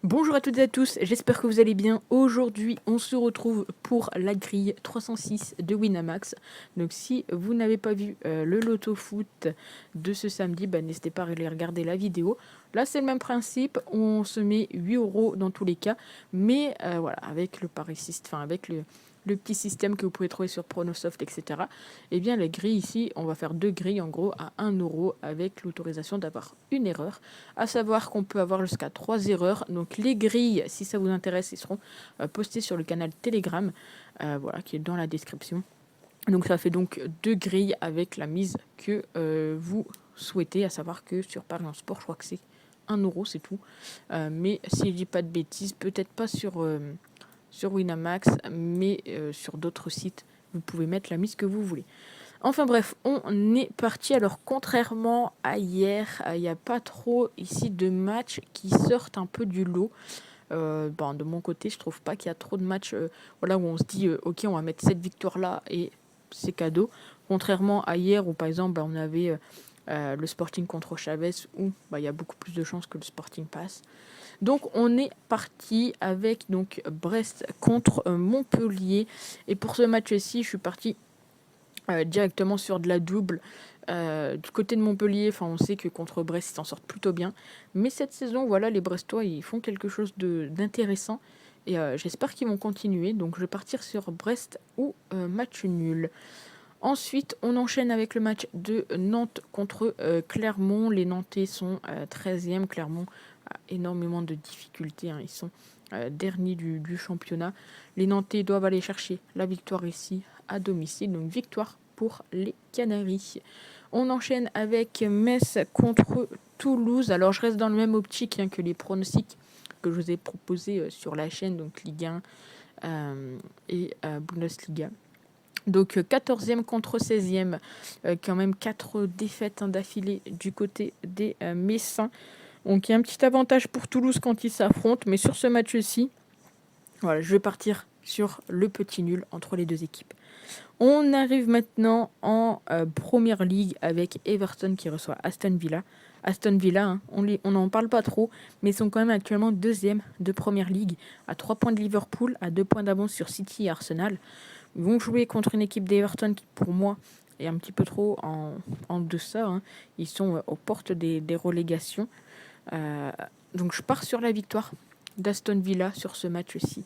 Bonjour à toutes et à tous, j'espère que vous allez bien. Aujourd'hui, on se retrouve pour la grille 306 de Winamax. Donc si vous n'avez pas vu le loto foot de ce samedi, n'hésitez pas à aller regarder la vidéo. Là, c'est le même principe, on se met 8 € dans tous les cas, mais voilà, avec le pari système, enfin avec le petit système que vous pouvez trouver sur Pronosoft, etc. Eh bien, les grilles ici, on va faire deux grilles en gros à 1 € avec l'autorisation d'avoir une erreur. À savoir qu'on peut avoir jusqu'à 3 erreurs. Donc les grilles, si ça vous intéresse, ils seront postées sur le canal Telegram, voilà, qui est dans la description. Donc ça fait donc deux grilles avec la mise que vous souhaitez, à savoir que sur Paris en Sport, je crois que c'est 1 €, c'est tout. Mais si je dis pas de bêtises, peut-être pas sur Winamax, mais sur d'autres sites, vous pouvez mettre la mise que vous voulez. Enfin bref, on est parti. Alors contrairement à hier, il n'y a pas trop ici de matchs qui sortent un peu du lot. De mon côté, je trouve pas qu'il y a trop de matchs voilà, où on se dit ok, on va mettre cette victoire là et c'est cadeau. Contrairement à hier où par exemple on avait le Sporting contre Chavez où il y a beaucoup plus de chances que le Sporting passe. Donc on est parti avec donc Brest contre Montpellier. Et pour ce match-ci, je suis parti directement sur de la double. Du côté de Montpellier, on sait que contre Brest, ils s'en sortent plutôt bien. Mais cette saison, voilà, les Brestois, ils font quelque chose d'intéressant. Et j'espère qu'ils vont continuer. Donc je vais partir sur Brest ou match nul. Ensuite, on enchaîne avec le match de Nantes contre Clermont. Les Nantais sont 13e. Clermont a énormément de difficultés, hein. Ils sont derniers du championnat. Les Nantais doivent aller chercher la victoire ici à domicile. Donc victoire pour les Canaries. On enchaîne avec Metz contre Toulouse. Alors je reste dans le même optique que les pronostics que je vous ai proposés sur la chaîne, donc Ligue 1 et Bundesliga. Donc 14e contre 16e, quand même 4 défaites d'affilée du côté des Messins. Donc il y a un petit avantage pour Toulouse quand ils s'affrontent, mais sur ce match-ci, voilà, je vais partir sur le petit nul entre les deux équipes. On arrive maintenant en Première Ligue avec Everton qui reçoit Aston Villa. Aston Villa, hein, on n'en parle pas trop, mais ils sont quand même actuellement deuxième de Première Ligue, à 3 points de Liverpool, à 2 points d'avance sur City et Arsenal. Ils vont jouer contre une équipe d'Everton qui, pour moi, est un petit peu trop en deçà, hein. Ils sont aux portes des relégations. Donc je pars sur la victoire d'Aston Villa sur ce match-ci.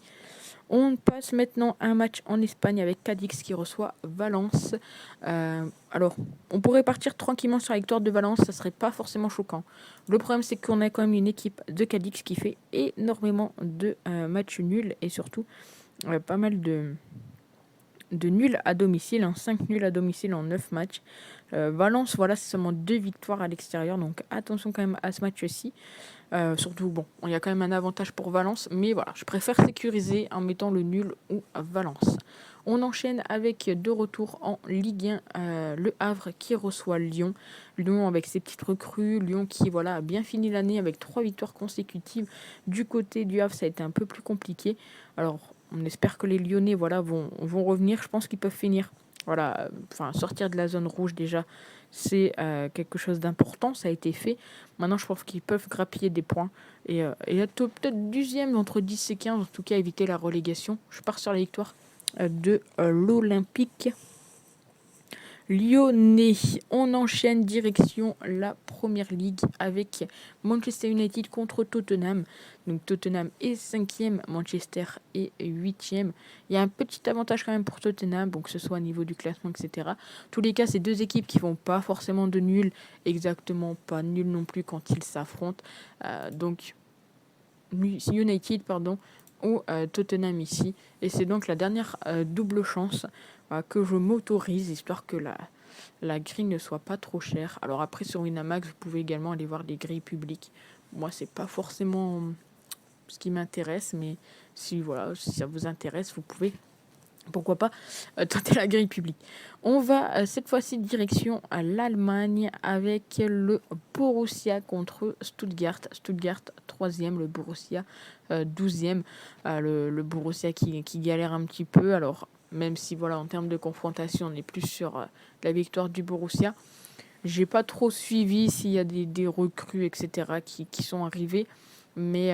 On passe maintenant à un match en Espagne avec Cadix qui reçoit Valence. Alors, on pourrait partir tranquillement sur la victoire de Valence, ça serait pas forcément choquant. Le problème, c'est qu'on a quand même une équipe de Cadix qui fait énormément de matchs nuls et surtout pas mal de nuls à domicile, 5 nuls à domicile en 9 matchs. Valence, voilà, c'est seulement 2 victoires à l'extérieur, donc attention quand même à ce match-ci. Surtout, il y a quand même un avantage pour Valence, mais voilà, je préfère sécuriser en mettant le nul ou Valence. On enchaîne avec deux retours en Ligue 1, le Havre qui reçoit Lyon. Lyon avec ses petites recrues, Lyon qui voilà, a bien fini l'année avec 3 victoires consécutives. Du côté du Havre, ça a été un peu plus compliqué. Alors, on espère que les Lyonnais vont revenir. Je pense qu'ils peuvent finir. Voilà, sortir de la zone rouge déjà, c'est quelque chose d'important, ça a été fait. Maintenant, je pense qu'ils peuvent grappiller des points et être peut-être 10e entre 10 et 15, en tout cas éviter la relégation. Je pars sur la victoire de l'Olympique Lyonnais. On enchaîne direction la Première Ligue avec Manchester United contre Tottenham. Donc Tottenham est 5e, Manchester est 8e. Il y a un petit avantage quand même pour Tottenham, que ce soit au niveau du classement, etc. En tous les cas, c'est deux équipes qui font pas forcément de nul, exactement pas nul non plus quand ils s'affrontent. Donc United, ou Tottenham ici. Et c'est donc la dernière double chance que je m'autorise, histoire que la grille ne soit pas trop chère. Alors après, sur Winamax, vous pouvez également aller voir les grilles publiques. Moi, c'est pas forcément ce qui m'intéresse, mais si ça vous intéresse, vous pouvez, pourquoi pas, tenter la grille publique. On va cette fois-ci direction à l'Allemagne avec le Borussia contre Stuttgart. Stuttgart 3e, le Borussia 12e. Le Borussia qui galère un petit peu. Alors, même si en termes de confrontation, on est plus sur la victoire du Borussia. J'ai pas trop suivi s'il y a des recrues, etc., qui sont arrivées. Mais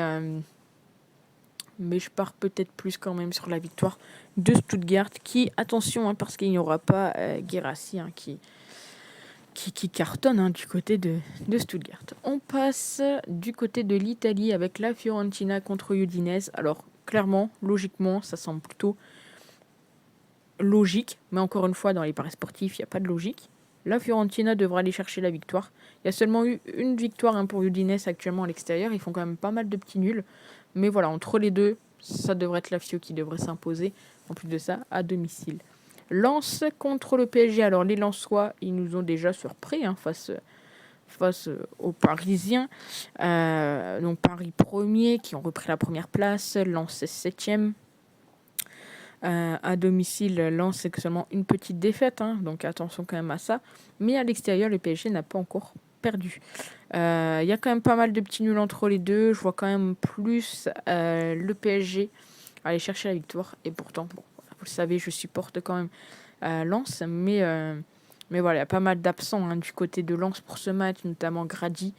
mais je pars peut-être plus quand même sur la victoire de Stuttgart, qui, attention, parce qu'il n'y aura pas Guirassy qui cartonne du côté de Stuttgart. On passe du côté de l'Italie avec la Fiorentina contre Udinese. Alors, clairement, logiquement, ça semble plutôt logique, mais encore une fois, dans les paris sportifs, il n'y a pas de logique. La Fiorentina devra aller chercher la victoire. Il y a seulement eu une victoire pour Udinese actuellement à l'extérieur. Ils font quand même pas mal de petits nuls. Mais voilà, entre les deux, ça devrait être la Fio qui devrait s'imposer. En plus de ça, à domicile. Lens contre le PSG. Alors les Lensois, ils nous ont déjà surpris face aux Parisiens. Donc Paris premier, qui ont repris la première place. Lens 7e. À domicile, Lens, c'est seulement une petite défaite. Donc attention quand même à ça. Mais à l'extérieur, le PSG n'a pas encore perdu. Il y a quand même pas mal de petits nuls entre les deux. Je vois quand même plus le PSG aller chercher la victoire. Et pourtant, bon, vous le savez, je supporte quand même Lens, mais voilà, il y a pas mal d'absents du côté de Lens pour ce match, notamment Grady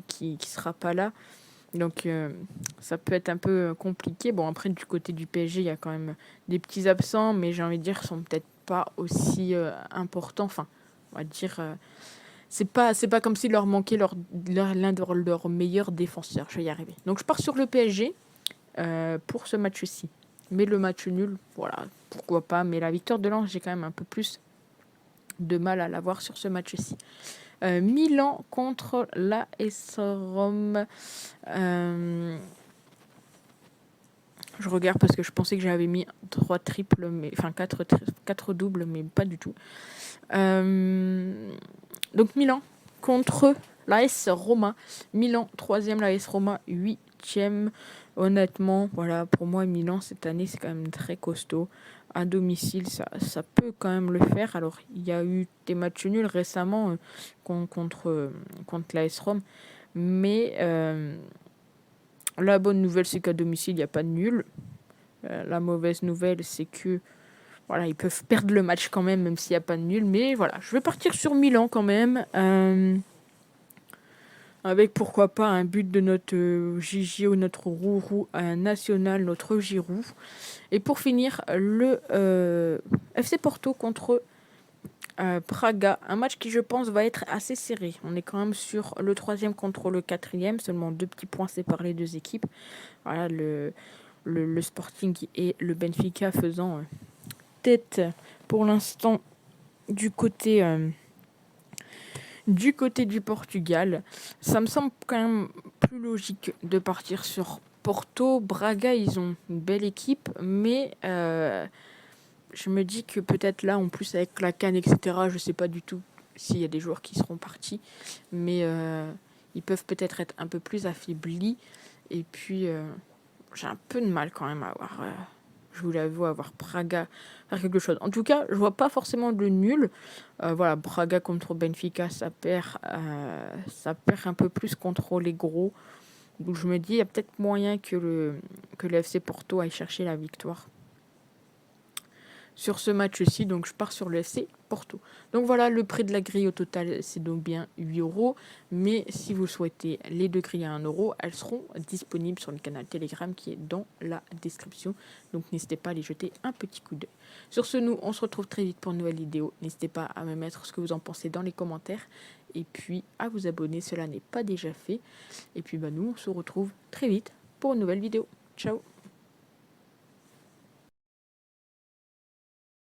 qui sera pas là, donc ça peut être un peu compliqué. Bon, après du côté du PSG, il y a quand même des petits absents, mais j'ai envie de dire qu'ils sont peut-être pas aussi importants. Enfin, on va dire c'est pas comme s'il leur manquait l'un de leurs meilleurs défenseurs. Je vais y arriver. Donc je pars sur le PSG pour ce match-ci. Mais le match nul, voilà, pourquoi pas. Mais la victoire de Lens, j'ai quand même un peu plus de mal à l'avoir sur ce match-ci. Milan contre l'AS Rome. Je regarde parce que je pensais que j'avais mis 3 triples, enfin 4 doubles, mais pas du tout. Donc Milan contre l'AS Roma. Milan 3e, l'AS Roma 8e. Honnêtement, voilà, pour moi, Milan, cette année, c'est quand même très costaud. À domicile, ça peut quand même le faire. Alors, il y a eu des matchs nuls récemment contre l'AS Rome. Mais la bonne nouvelle, c'est qu'à domicile, il n'y a pas de nul. La mauvaise nouvelle, c'est que voilà, ils peuvent perdre le match quand même s'il n'y a pas de nul. Mais voilà, je vais partir sur Milan quand même. Avec pourquoi pas un but de notre Gigi ou notre Rourou national, notre Giroud. Et pour finir, le FC Porto contre Praga. Un match qui, je pense, va être assez serré. On est quand même sur le 3e contre le 4e. Seulement 2 petits points séparent les deux équipes. Voilà, le Sporting et le Benfica faisant tête pour l'instant du côté du Portugal. Ça me semble quand même plus logique de partir sur Porto. Braga, ils ont une belle équipe, mais je me dis que peut-être là, en plus avec la CAN, etc., je ne sais pas du tout s'il y a des joueurs qui seront partis, mais ils peuvent peut-être être un peu plus affaiblis. Et puis, j'ai un peu de mal quand même à avoir... je vous l'avoue, avoir Braga faire quelque chose. En tout cas, je vois pas forcément de nul. Voilà, Braga contre Benfica, ça perd un peu plus contre les gros. Donc je me dis, il y a peut-être moyen que le FC Porto aille chercher la victoire sur ce match-ci. Donc je pars sur le FC Porto. Donc voilà, le prix de la grille au total, c'est donc bien 8 €. Mais si vous souhaitez les deux grilles à 1 €, elles seront disponibles sur le canal Telegram qui est dans la description. Donc n'hésitez pas à les jeter un petit coup d'œil. Sur ce, nous, on se retrouve très vite pour une nouvelle vidéo. N'hésitez pas à me mettre ce que vous en pensez dans les commentaires. Et puis à vous abonner, cela n'est pas déjà fait. Et puis nous, on se retrouve très vite pour une nouvelle vidéo. Ciao!